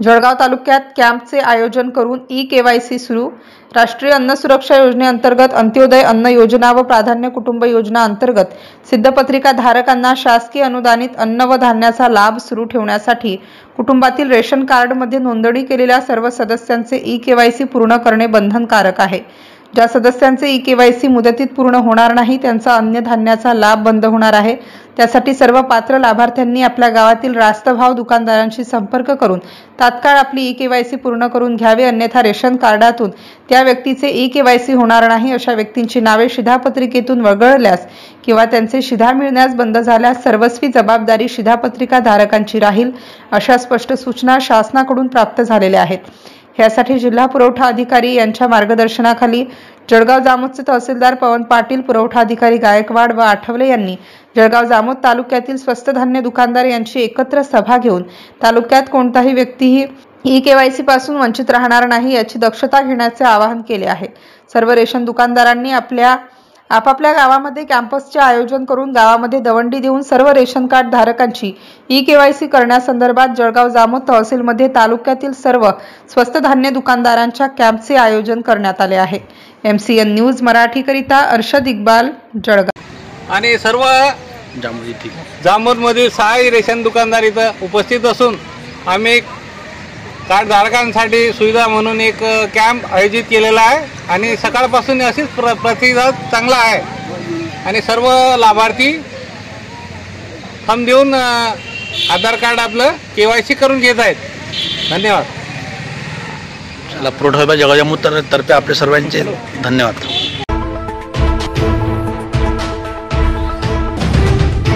जळगाव तालुक्यात कॅम्पचे आयोजन करून ई-केवायसी सुरू। राष्ट्रीय अन्न सुरक्षा योजनेअंतर्गत अंत्योदय अन्न योजना व प्राधान्य कुटुंब योजना अंतर्गत सिद्धपत्रिका धारकांना शासकीय अनुदानित अन्न व धान्याचा लाभ सुरू ठेवण्यासाठी कुटुंबातील रेशन कार्डमध्ये नोंदणी केलेल्या सर्व सदस्यांचे ई-केवायसी पूर्ण करणे बंधनकारक आहे। ज्या सदस्यांचे ई-केवायसी मुदतीत पूर्ण होणार नाही त्यांचा अन्न धान्याचा लाभ बंद होणार आहे। त्यासाठी सर्व पात्र लाभार्थ्यांनी आपल्या गावातील रास्त भाव दुकानदारांशी संपर्क करून तात्काळ आपली ई-केवायसी पूर्ण करून घ्यावे, अन्यथा रेशन कार्डातून त्या व्यक्तीचे ई-केवायसी होणार नाही अशा व्यक्तींची नावे शिधापत्रिकेतून वगळल्यास किंवा त्यांचे शिधा मिळण्यास बंद झाल्यास सर्वस्वी जबाबदारी शिधापत्रिका धारकांची राहील, अशा स्पष्ट सूचना शासनाकडून प्राप्त झालेल्या आहेत। यासाठी जिल्हा पुरवठा अधिकारी यांच्या मार्गदर्शनाखाली जळगाव जामोदचे तहसीलदार पवन पाटील, पुरवठा अधिकारी गायकवाड व आठवले यांनी जळगाव जामोद तालुक्यातील स्वस्त धान्य दुकानदार यांची एकत्र सभा घेऊन तालुक्यात कोणताही व्यक्तीही ई-केवायसी पासून वंचित राहणार नाही याची दक्षता घेण्याचे आवाहन केले आहे। सर्व रेशन दुकानदारांनी आपापल्या गावामध्ये कॅम्पसचे आयोजन करून गावामध्ये दवंडी देऊन सर्व रेशन कार्ड धारकांची ई-केवायसी करण्यासंदर्भात जळगाव जामोद तहसीलमध्ये तालुक्यातील सर्व स्वस्त धान्य दुकानदारांच्या कॅम्पचे आयोजन करण्यात आले आहे। MCN न्यूज मराठी करिता अर्शद इक्बाल, जळगाव। आणि सर्व जामोदमधील 6 रेशन दुकानदार इथं उपस्थित असून आम्ही कार्डधारकांसाठी सुविधा म्हणून एक कॅम्प आयोजित केलेला आहे आणि सकाळपासून अशीच प्रतिसाद चांगला आहे आणि सर्व लाभार्थी थंब देऊन आधार कार्ड आपलं KYC करून घेत आहेत। धन्यवाद। पुरवठा विभाग जळगाव जामोद तर्फे आपले सर्वांचे धन्यवाद।